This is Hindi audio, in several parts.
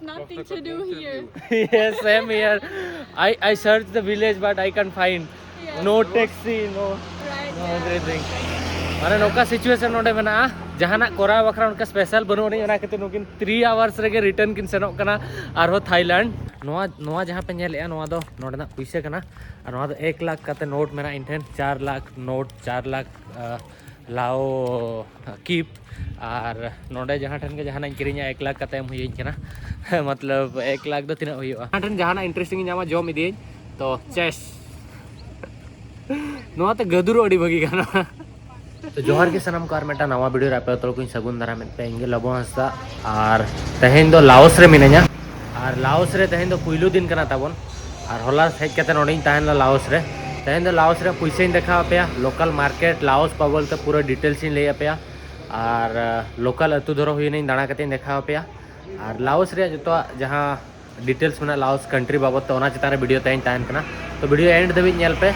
nothing to do here. Yes, same here. I searched the village but I can't find. Yes. No taxi, no Right. no yeah. everything. माने नौका सिचुएशन नोडे मेना जहाना कोरा बखरा उनका स्पेशल बनो नहीं ओना कते नुकिन 3 आवर्स रेगे रिटर्न किन सेनोक कना आरो थाईलैंड नोआ नोआ जहां पे नेले नोआ दो नोडना पैसे कना और नोआ दो 1 लाख कते नोट मेना इंटेन 4 लाख नोट 4 लाख लाओ कीप और नोडे जहां ठन के जहाना किरिnya 1 लाख कते हम हुई कना मतलब 1 लाख दो तिना हुई जहां ठन जहाना इंटरेस्टिंग जामा जॉम इदी तो चेस नोआ तो गदुरो अडी भगी कना तो जोहर के सनम कार मेटा नवा वीडियो रापे तो कोई सगुन दारा में पेंगे लबो हंसता और तहेन दो लाओस रे मिने냐 और लाओस रे तहेन दो पुइलु दिन कना ताबन और होला हेज कते नोडिन ताहेन लाओस रे तहेन दो लाओस रे पैसे देखा पे लोकल मार्केट लाओस पावल तो पूरा डिटेल्स इन ले पे और लोकल अतु धरो हुई नहीं दाना कते देखा पे और लाओस रे जो जहां डिटेल्स में लाओस कंट्री बाबत तो ओना चितारे वीडियो ताइन ताइन कना तो वीडियो एंड दबी नेल पे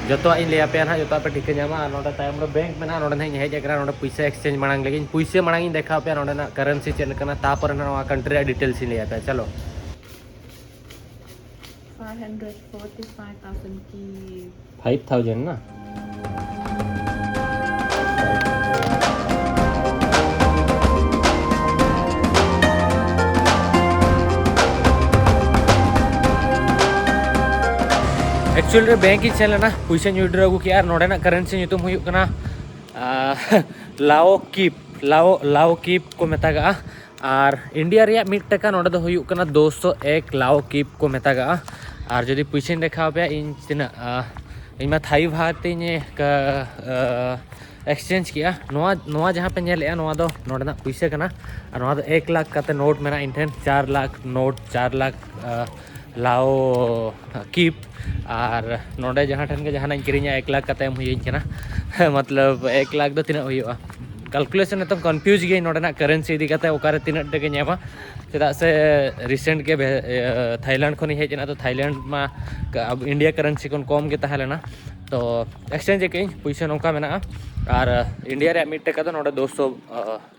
जो इन लिया पे ना जो पे टिके जामा नोडे तायम रो बैंक में ना नोडे नहीं हेज एकरा नोडे पैसा एक्सचेंज मांग लगी पैसे मांग देखा पे नोडे ना करेंसी चेल कना तापर ना कंट्री डिटेल्स इन लिया पे चलो 545,000 की 5000 ना एक्चुअल रे बैंक चले ना पैसा विड्रॉ अगू किया नोडे ना करेंसी ᱧᱩᱛᱩᱢ हुयुग कना लाओ कीप को मेतागा और इंडिया रे 1 टका नोडे दो हुयुग कना 201 लाओ कीप को मेतागा और जदी पैसा देखा पे इन तिना इमा थाई भाते का एक्सचेंज किया नोआ जहां पे नेले नोआ दो नोडे ना पैसा कना और नोआ दो 1 लाख कते नोट मेना इंटेन 4 लाख नोट 4 लाख लाओ कीप और नोडे जहां ठन के जहाना किरिnya 1 लाख कते हम हुई कना मतलब 1 लाख दो तिना हुआ कैलकुलेशन तो कन्फ्यूज गई नोडे ना करेंसी इदी कते ओकारे तिना टके ᱧᱟᱢᱟ चेदा से रिसेंट के थाईलैंड खनि हेजना तो थाईलैंड मा अब इंडिया करेंसी कोन कम के ताहलेना तो एक्सचेंज के पैसा नौका मेना और इंडिया रे 1 टका तो नोडे 200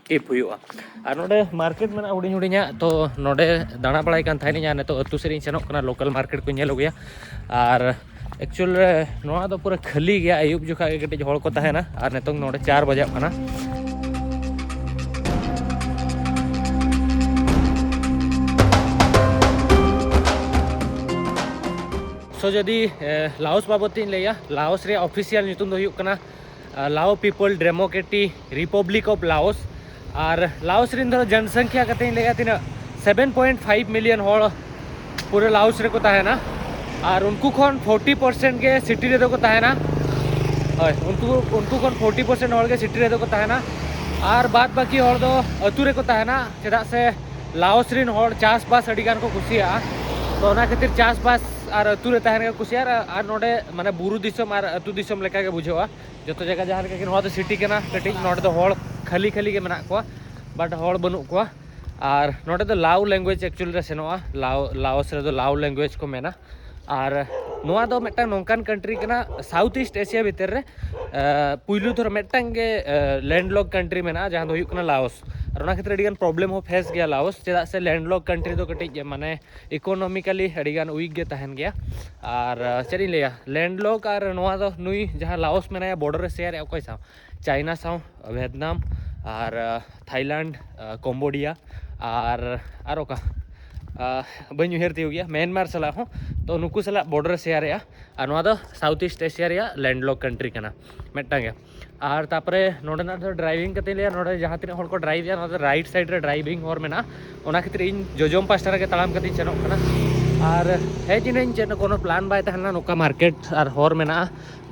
कीप हुआ और नोडे मार्केट में हुडिंग हुडिंगा तो नोडे दाना बड़ाई कान थाइनिया ने तो अतु सेरिन सेनोक कना लोकल मार्केट को नेलो गया और एक्चुअल नोआ तो पूरा खाली गया अयुब जुखा के कटे हड़ को ताहेना और नेतों नोडे 4 बजे कना सो जदी लाओस बाबतीन लेया लाओस रे ऑफिशियल ᱧᱩᱛᱩᱢ दो हुयुग कना लाओ people democratic Republic of Laos और लाओस रिन धरो जनसंख्या कते लेया तिना 7.5 मिलियन हड़ पूरे लाओस रे को ताहेना और उनको खन 40% के सिटी रे को ताहेना उनको खन 40% हड़ के सिटी रे को ताहेना और बाद बाकी हड़ दो अतु रे को ताहेना चेदा से लाओस रिन हड़ चास बास अडी गान को खुशिया तो ओना खातिर चास बास और अतु रे ताहेन का कुसियार और नोडे माने बुरु दिसम और अतु दिसम लेका के बुझेवा जतो जगह जहां के नोडे सिटी केना कटिंग नोडे तो हड़ खाली खाली के मेना को बट हड़ बनु को और नोडे तो लाओ लैंग्वेज एक्चुअल रे सेनोआ लाओस रे तो लाओ लैंग्वेज को मेना और नोआ दो मेटा नोंकान कंट्री केना साउथ ईस्ट एशिया भीतर रे पुइलु थोर मेटांग के लैंडलॉक कंट्री मेना जहां दो हुयुग कना लाओस और ना खातिर अडिगान प्रॉब्लम हो फेस गया लाओस चेदा से लैंडलॉक कंट्री तो कटिज माने इकोनॉमिकली अडिगान वीक गे तहन गया और चरी लेया लैंडलॉक और नोआ दो नुई जहां लाओस मेना बॉर्डर रे शेयर अकोय साव चाइना साव वियतनाम और थाईलैंड कंबोडिया और ओका बन उहर हो गया म्यांमार सला हो तो नुकु सला बॉर्डर शेयर और नोआ दो साउथ ईस्ट एशिया रे लैंडलॉक कंट्री कना मेटांगे और तापरे नोडे ना ड्राइविंग कते लिया नोडे जहां तिना हड़ को ड्राइव या नोडे राइट साइड रे ड्राइविंग और मेना ओना खातिर इन जोजोम पास्टा रे तालाम कते चनोक कना और हेजिन चेन कोनो प्लान बाय तहना नोका मार्केट और हर मेना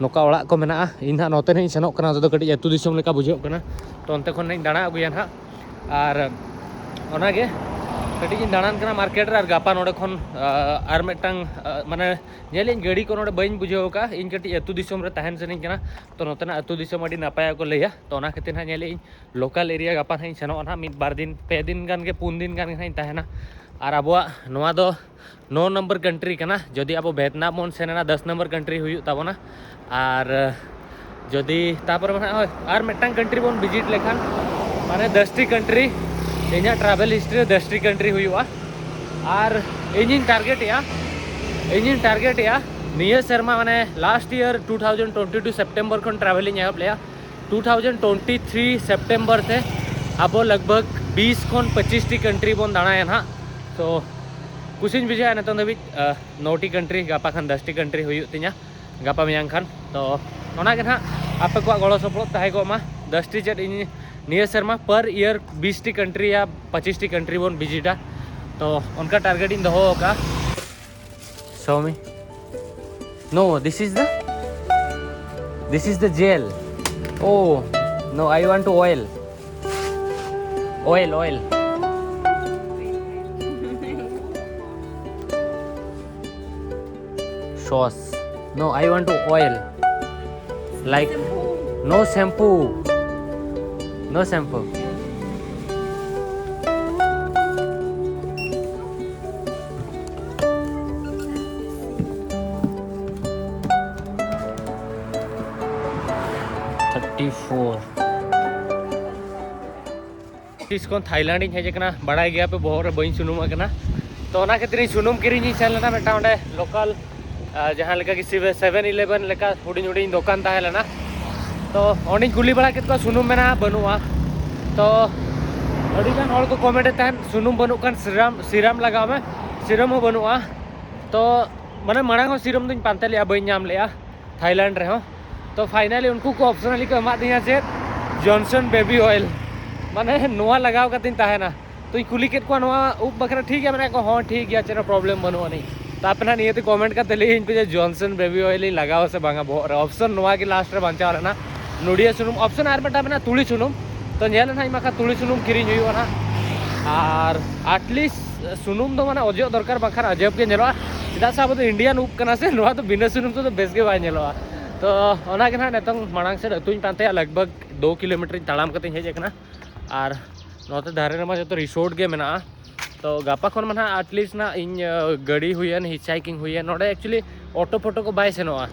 नोका ओड़ा को मेना इन हा नोते नहीं चनोक कना तो कटी अतु दिसम लेका बुझेक कना तो अंते खन नहीं दाना अगुया ना और ओनागे कटी दानान कना मार्केट रे और गापा नोडे खन और मेटांग माने नेलिन गाड़ी को नोडे बइन बुझेव का इन कटी अतु दिसम रे तहन सनी कना तो नोतना अतु दिसम अडी नापाय को लेया तो ओना खातिर ना नेलिन लोकल एरिया गापा नहीं सेनो ना मिद बार दिन पे दिन गान के 3 दिन गान नहीं तहना और अबवा नोआ दो 9 नंबर कंट्री कना जदि अब वियतनाम मन सेना 10 नंबर कंट्री हुयु ताबोना और जदि तापर माने और मेटांग कंट्री बन विजिट लेखान माने 10 टी कंट्री इना ट्रैवल हिस्ट्री 10 टी कंट्री हुआ और इन टारगेट या नियर शर्मा माने लास्ट ईयर 2022 सेप्टेम्बर खन ट्रैवलिंग एहब लिया 2023 सेप्टेम्बर से अब लगभग 20 खन 25 टी कंट्री बन दाना ना तो कुछ बुझा नित धाबी 9 टी कंट्री गापा खान 10 टी कंट्री हुई तीना गापा मेयां खान तो ना आपे को गड़ो सपोर्ट तहेमा 10 टी चेट नियर शर्मा पर ईयर 20 टी कंट्री या 25 टी कंट्री बन विजिटा तो उनका टारगेट इन दो का show me no this is the gel oh no I want to oil sauce no I want to oil like no shampoo 34 इसको थाईलैंड हेजना बड़ा गया पे बहुत बी सुनुम तो खातिर सुनुम किरी सेन लेना मेटा लोकल जहाँ लेका कि 7-11 लेका हुडी दुकान तहलेना तो अंडी कुली बड़ा के सुनुम में बनूआ तो अड़ीगान हर को कमेंट तहन सुनुम बनूकान सीरम लगाव में सीरम बनूआ तो माने मांग सीरम दिन पानते लिया बी नाम लिया थाईलैंड रहे तो फाइनली उनको को ऑप्शनली को एमा दिया चेत जॉनसन बेबी ऑयल माने नोआ लगाव कतिन ताहेना तो कुली केट को नोआ उप बखरा ठीक है मैंने को हाँ ठीक है चेना प्रॉब्लम बनवा नहीं तो अपना नियते कमेंट करते ले इन पे जॉनसन बेबी ऑयल लगाव से बांगा बहुत ऑप्शन नोआ की लास्ट रे बांचा ना नुडिया सुनुम ऑप्शन आर बेटा बना तुली सुनुम तो नेल ना इमा तुली सुनुम किरिन हुई ना और एटलिस्ट सुनुम तो माने अजो दरकार बाखान अजब के नेलवा चेदा से अब तो इंडियन उप कना से नोआ तो बिना सुनुम तो बेस के बाय नेलवा तो नितों मांग से अतुन पाते लगभग 2 किलोमीटर ताड़ाम करते हेजना और नोते धारे में जो रिसोर्ट के मेना तो गापा खन में एटलिस्ट ना इन गाड़ी हुई हिचहाइकिंग हुई नोडे एक्चुअली ऑटो फोटो को बाय सेनोआ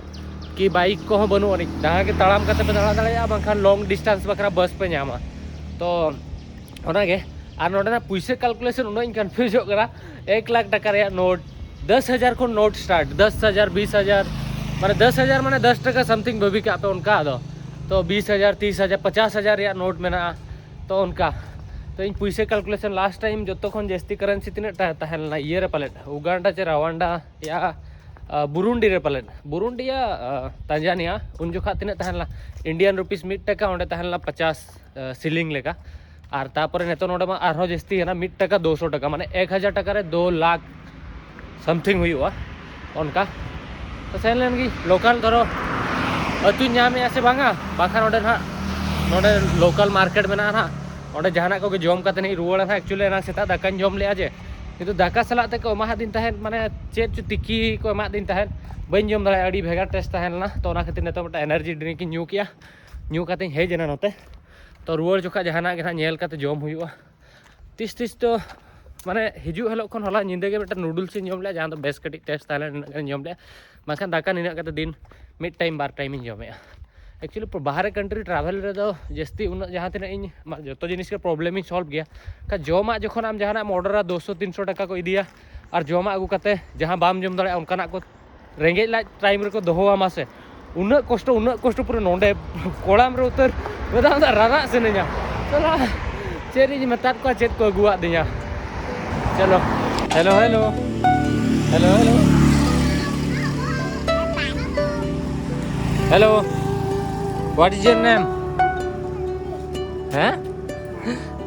कि बाइक को बनू जहाँ के ताड़ाम करते पे दाड़ा दाड़ा बाखान लॉन्ग डिस्टेंस बखरा बस पे नामा तो और नोडे पैसे कैलकुलेशन उन्हें कन्फ्यूज 1 लाख टका नोट 10,000 को नोट स्टार्ट 10,000 20,000 माने 10,000 माने 10 टका समथिंग भाभी के आपे उनका तो 20,000 30,000 50,000 या नोट में तो उनका तो इन पैसे कैलकुलेशन लास्ट टाइम जो खन जास्ती करेंसी तीन तहलना ये रे पलेट उगांडा चे रवांडा या बुरुंडी रे पलेट बुरुंडी या तंजानिया उन जोखा तीन तहलना इंडियन रुपीस 1 टका ओंडे तहलना 50 सिलिंग लेका और तापर नेतो नोडे मा आरो जास्ती है ना 1 टका 200 टका माने 1,000 टका रे 2 लाख समथिंग हुआ उनका तो सेन लेन की लोकल धरो अतु नामे से बांगा बाखान ओडे ना नोडे लोकल मार्केट में ना ओडे जहाना को जम करते नहीं रुआड़ा ना एक्चुअली ना सेता दाका जम ले जे किंतु दाका सलाते को एमा दिन तहन माने चेत चु तिकी को एमा दिन तहन बन जम दाड़ा अड़ी भेगा टेस्ट तहन ना तो ना खातिर नेतो मटा एनर्जी ड्रिंक न्यू किया न्यू करते हेजना नोते तो रुआड़ जोखा जहाना के ना नेल करते जम हुआ तीस तो माने हिजू हेलो खन हला निंदे के बेटा नूडल्स जम ले जहां तो बेस कटी टेस्ट तहले जम ले माखान दाका निना करते दिन मिड टाइम बार टाइम जमे एक्चुअली बाहर कंट्री ट्रैवल रे दो जस्ती उन जहां तीन इन जो जिनिस के प्रॉब्लम सॉल्व गया का जमा जखन आम जहां ऑर्डर 200-300 टका को इदिया और जमा अगू करते जहां बाम जम दाड़ा उनका को रेंगे लाज टाइम रे को दोहोआ से उन कष्ट पूरा नोंडे कोड़ाम रे उतर बदा रारा से नया चलो चेरी मता को चेत को अगुआ दिया चलो hello hello hello hello hello What is your name? Huh?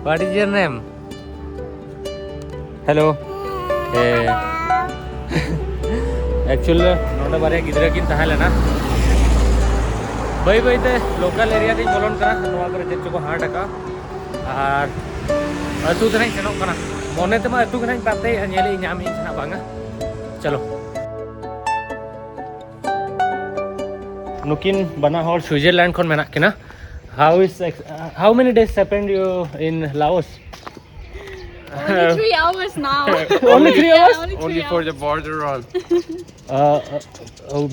What is your name? Hello. Actually, नोडे बारे गिदरा किन तहले ना बई ते लोकल एरिया दी बोलन करा नोआ करे चेक को 100 टका और अतु तने सेनो कना मोने ते मा अतु कना पाते नेले ᱧᱟᱢ ᱤᱧ ᱥᱮᱱᱟ बांगा चलो नुकिन बना हॉल स्विट्जरलैंड खन मेना किना how many days spent you in Laos? Only 3 hours now. Only 3 hours? Yeah, Only for the border run.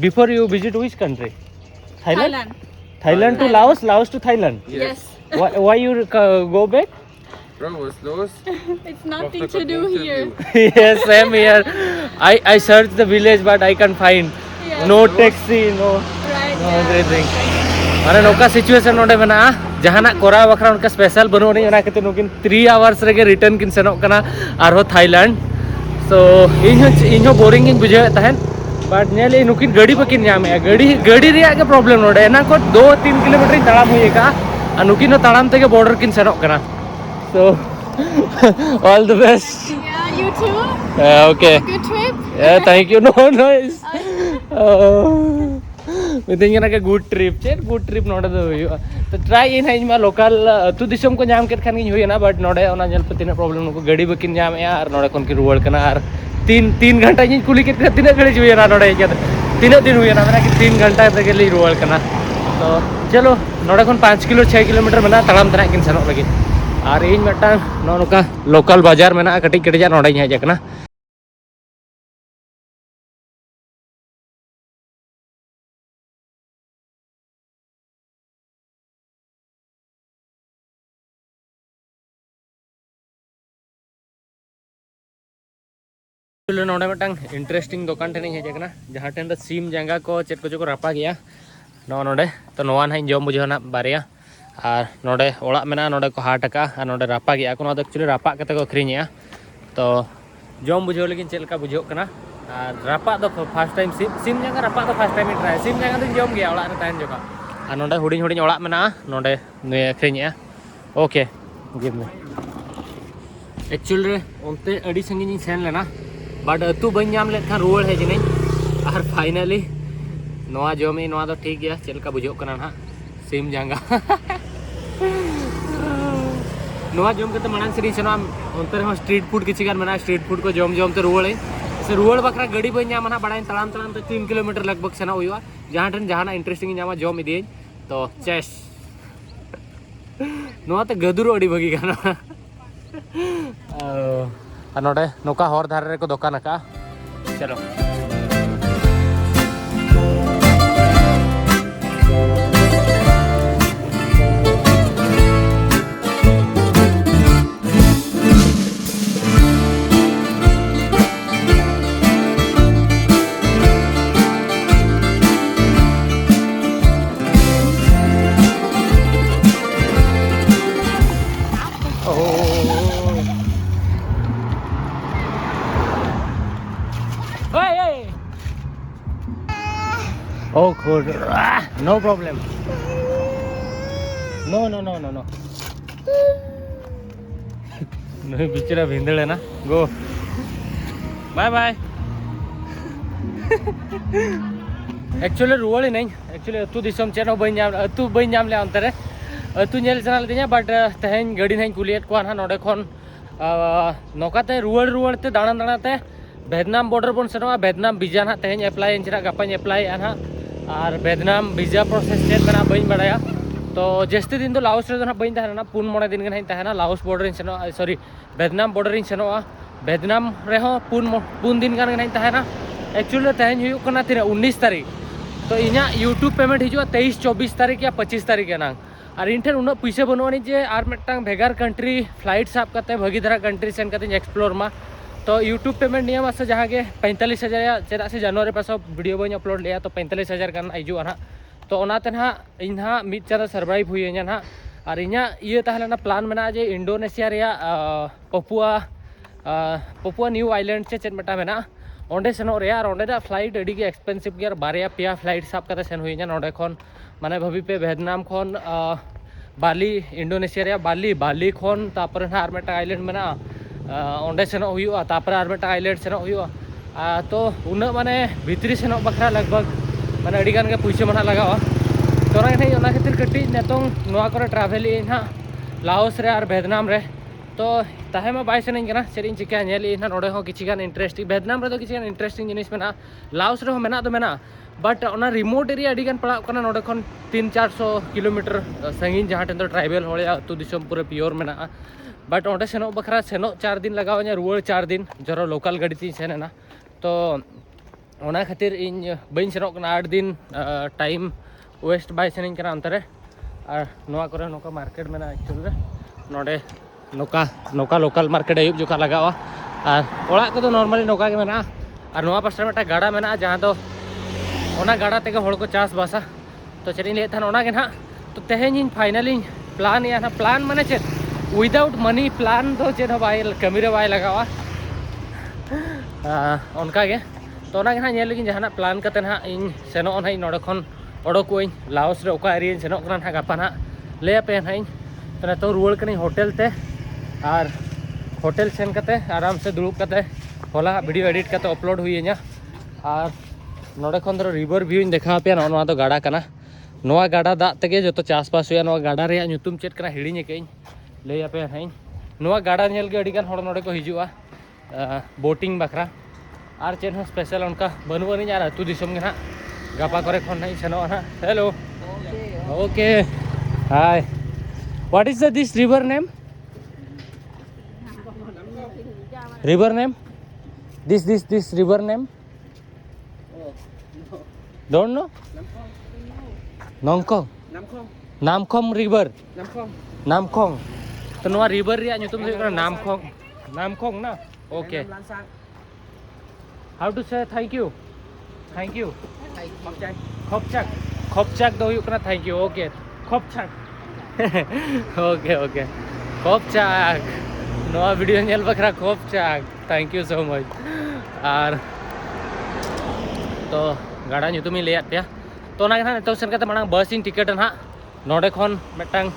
Before you visit which country? Thailand. Thailand to Laos, Laos to Thailand. Yes. Why you go back? Bro, was los? It's nothing to do here. Yes, same here. I searched the village but I can't find. Yeah. No taxi, no Right. no yeah. everything. माने नौका सिचुएशन नोडे मना जहाना कोरा बखरा उनका स्पेशल बनो नहीं उना कहते नुकिन 3 आवर्स रेगे रिटर्न किन सेनोक कना आरो थाईलैंड सो इन्हो बोरिंग इन बुझे तहन बट नेले नुकिन गाड़ी बकिन नामे गाड़ी रिया के प्रॉब्लम नोडे ना को 2-3 किलोमीटर ताड़ाम हुएगा आ नुकिन ताड़ाम तेगे बॉर्डर किन सेनोक कना so all the best Yeah, you too. Okay Good trip. Thank you no nice meeting ना के गुड ट्रिप नोडे दो हुई तो ट्राई इन है मा लोकल अतु दिसम को नाम केत खान गिन हुई ना बट नोडे ओना जल पे तिना प्रॉब्लम को गाड़ी बकिन नाम या और नोडे कोन की रुवड़ कना और 3 घंटा इन कुली के तिना घड़ी हुई ना नोडे के तिना दिन हुई ना मैंने कि 3 घंटा तक ले रुवड़ कना तो चलो नोडे कोन 5 किलो 6 किलोमीटर मेना तड़ाम तना किन सनो लगी और इन मटा नोका लोकल बाजार मेना कटिक कटिजा नोडे हेज कना नोडे मटांग इंटरेस्टिंग दुकान टेन हेजना जहाँ टेन सीम जांगा को चेक को रापा गया नोडे तो नोआ ना जम बुझेना बारिया और नोडे ओड़ा मेना नोडे को हाट का और नोडे रापा गया को एक्चुअली रापा कते को अखरीनिया तो जम बुझे लेकिन चेलका बुझे कना और रापा दो फर्स्ट टाइम सीम जांगा रापा दो फर्स्ट टाइम ट्राई सीम जांगा तो जम गया ओड़ा रे तान जोका और नोडे हुडिंग हुडिंग ओड़ा मेना नोडे ने अखरीनिया ओके गिव मी एक्चुअली रे ओनते अड़ी संगिनी सेन लेना बट अतु बन नाम लेखान रुआड़ हेज नहीं और फाइनली नोआ जमी नोआ तो ठीक गया चलका बुझो कना ना सीम जांगा नोआ जम के मांग से सेना अंतर स्ट्रीट फूड किसी गान मना स्ट्रीट फूड को जम तो रुआड़ से रुआड़ बकरा गाड़ी बन नाम ना बड़ा तड़ाम तो 3 किलोमीटर लगभग सेना हुआ जहाँ ठन जहाँ इंटरेस्टिंग नामा जम इदी तो चेस नोआ तो गदुर अड़ी भगी गाना नोडे नौका हर धारे को दुकान का चलो Oh, good. No problem. No. नहीं बिचरा भिंदड़ है ना गो बाय बाय एक्चुअली रुआड़ ही नहीं एक्चुअली अतु दिसम चेनो अतु बई नाम ले अंतरे अतु नेल चना लेदिया बट तेहन गाड़ी नहीं कुलियत को ना नोडे खन नौकाते रुआड़ ते दाना भेदनाम बॉर्डर बन सेनोआ भेदनाम वीजा ना तेहन एप्लाई इंचरा गापाñ एप्लाई ना और भेदनाम वीजा प्रोसेस चेक बना बई बड़ाया तो जस्ती दिन तो लाओस रे ना बई तहना 4-5 दिन गन तहना लाओस बॉर्डर सेनो सॉरी भेदनाम बॉर्डर सेनोआ भेदनाम रे हो 4 दिन गन तहना एक्चुअली तहन हुई कना 19 तारीख तो इना यूट्यूब पेमेंट हिजुआ 23-24 तारीख या 25 तारीख ना और इन ठेन उन पैसे बनवानी जे और मिट्टांग भेगार कंट्री फ्लाइट साब करते भगी धरा कंट्री सेन करते एक्सप्लोर मा तो यूट्यूब पेमेंट नियम से जहाँ के 45,000 चेदा से जनवरी पास वीडियो बी अपलोड लिया तो 45,000 का हिजुआ ना तो ओनाते ना इन मिद चाँदो सर्वाइव हुई ना और इना ये तहलेना प्लान में जे इंडोनेशिया रे पपुआ न्यू आइलैंड से चेद मटा मेना ओंडे सेनो रे और ओंडे फ्लाइट अड़ी के एक्सपेंसिव गया बारिया पेया फ्लाइट साब करते सेन हुई नोडे खन माने भाभी पे भेदनाम खन बाली इंडोनेशिया रे बाली खन तापर ना और मेटा आइलैंड मेना ओंडे सेनो हुआ तापर और मेटा आइलैंड सेनो हुआ तो उन्ना माने भितरी सेनो बखरा लगभग माने अड़ी गान के पैसे मना लगावा तो ना खातिर कटी नेतोंग नोआ करे ट्रैवल ना लाओस रे और भेदनाम रे तो ताहे में बाय सेनिंग कना सेरिंग चिका नेली ना नोडे हो किछि गान इंटरेस्टिंग भेदनाम रे तो किछि गान इंटरेस्टिंग जिनिस मेना लाओस रे हो मेना तो मेना बट ओना रिमोट एरिया अड़ी गान पड़ा कना नोडे खन 300-400 किलोमीटर संगीन जहाँ टेन तो ट्राइबल होया अतु दिसम पूरे प्योर मेना बट ओंडे सेनो बखरा सेनो 4 दिन लगावኛ रुआड़ 4 दिन जरो लोकल गाड़ी ती सेना तो ओना खातिर इन बइन सेनो कना 8 दिन टाइम वेस्ट बाय सेनिंग कना अंतरे और नोआ करे नोका मार्केट मेना एक्चुअली रे नोडे नौका नौका लोकल मार्केट अयुब जोखा लगावा और ओड़ा को तो नॉर्मली नौका के मेना और नोआ पास्टा में गाड़ा मेना जहाँ तो ओना गाड़ा तेगे हड़ को चास बासा तो चेक ले था ओना के ना तो तेहें फाइनली प्लान या ना प्लान माने चेक विदाउट मनी प्लान तो चेक बाय कमी रे बाय लगावा उनका के तो ओना के ना नेल लगी जहाना प्लान करते ना इन सेनो ना नोडे खन ओडोकुइन लाओस रे ओका एरिया सेनो कना ना गापा ना ले पे ना तो ना तो रुआड़ कनी होटल ते और होटल सेन करते आराम से दुड़ुब करते होला वीडियो एडिट करते अपलोड हुई ना और नोडे खन दो रिवर व्यू देखा पे ना तो गाड़ा कना नोआ गाड़ा दाग तेगे जो तो चासबास हुआ नोआ गाड़ा रे नुतुम चेक कना हिड़िኝ के ले पे हाई नोआ गाड़ा नेल के अड़ीगान हड़ नोडे को हिजुआ बोटिंग बखरा और चेन हो स्पेशल उनका बनूनी और अतु दिसम के ना गापा करे खन ना सेनो ना hello okay hi what is this river name this river name don't know नोंगकोंग नामखोंग रिवर नामखोंग तो नोआ रिवर रे नुतुम से नामखोंग ना okay how to say thank you खोपचाक दो हुई कना थैंक यू ओके खोपचाक ओके ओके खोपचाक नोआ वीडियो नेल बखरा खोपचाक थैंक यू सो मच और तो गाड़ा नुतुम ही ले पे तो ना तो सेन करते मांग बस इन टिकट ना नोडे खन मेटांग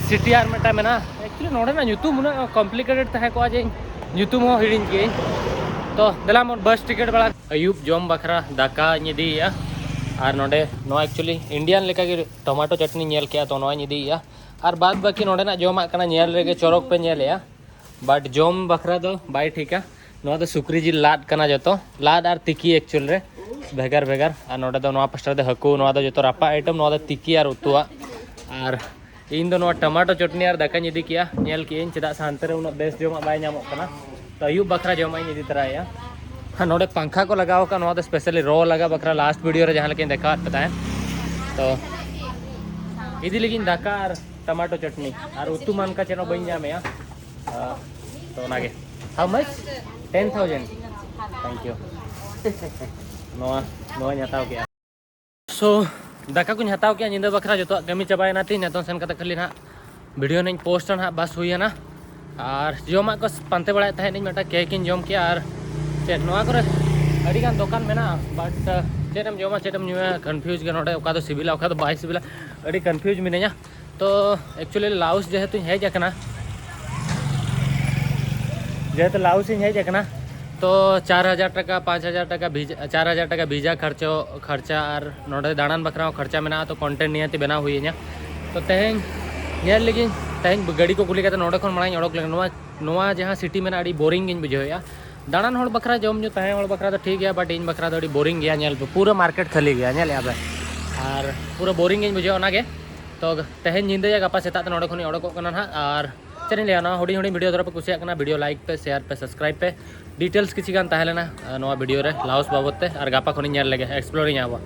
सीटीआर मेटा मेना एक्चुअली नोडे ना नुतुम उना कॉम्प्लिकेटेड तहे को जे नुतुम हो हिड़िñ के तो दला मोर बस टिकट वाला अयुब जम बखरा दाका निदिया और नोडे नो एक्चुअली इंडियन लेका के टमाटो चटनी नेल के तो नो निदिया और बाद बाकी नोडे ना जमा कना नेल रेगे चौरक पे नेलया बट जम बखरा दो बाय ठीका नो तो सुक्री जिल लाद कना जतो लाद और तिकी एक्चुअल रे भेगार भेगार और नोडे दो नोआ पास्टा दे हकू नोआ दो जतो रापा आइटम नोआ दो तिकी और उतुआ और इन दो नोआ टमाटो चटनी और दाका निदि किया नेल के चेदा सांते रे उना बेस जमा बाय नामो कना तो अयुब बखरा जमा निदि तराया हाँ नोडे पंखा को लगाओ का नोआ दो स्पेशली रो लगा बखरा लास्ट वीडियो रे जहां लेकिन देखा पता है तो इदी लेकिन दाका और टमाटो चटनी और उतु मान का चेनो बन जामे तो नागे हाउ मच 10,000 थैंक यू नोआ हताव के सो दाका को हताव के निंदा बखरा जो कमी चाबायना तीन तो सेन कते खाली ना वीडियो नहीं पोस्ट ना बस हुई ना और जमा को पानते बड़ा तहे नहीं मेटा केक इन जम के और चेक नोआ करे अड़ीगान दुकान में ना बट चेटम जमा चेटम न्यू कन्फ्यूज के नोडे ओका तो सिबिला ओका तो बाय सिबिला अड़ी कन्फ्यूज मिनेया तो एक्चुअली लाउस जेहेतु हेज आकना जेहेतु लाउस हेज आकना तो 4,000 टका 5,000 टका 4,000 टका वीजा खर्चा और नोडे दाड़ान बखरा खर्चा में तो कंटेंट नियति बना हुई तो तेहें नेल लगी तेहें गाड़ी को कुली नोडे खन मांग ओडक लगे नोआ जहाँ सिटी में अड़ी बोरिंग गिन बुझेया दाड़ान हड़ बखरा जम जो तहे हड़ बखरा तो ठीक है बट इन बखरा तो अड़ी बोरिंग गया नेल पूरा मार्केट खाली गया नेल अब और पूरा बोरिंग गिन बुझे ओनागे तो तेहें निंदा गापा सेता नोडे खन ओडकोग कना ना और चलिए लिया ना हुडी हुडी वीडियो द्वारा पे कुसिया वीडियो लाइक पे शेयर पे सब्सक्राइब पे डिटेल्स किसी गान ताहे लेना नोआ वीडियो रे लाउस बाबत और गापा खन नेल लगे एक्सप्लोरिंग आवा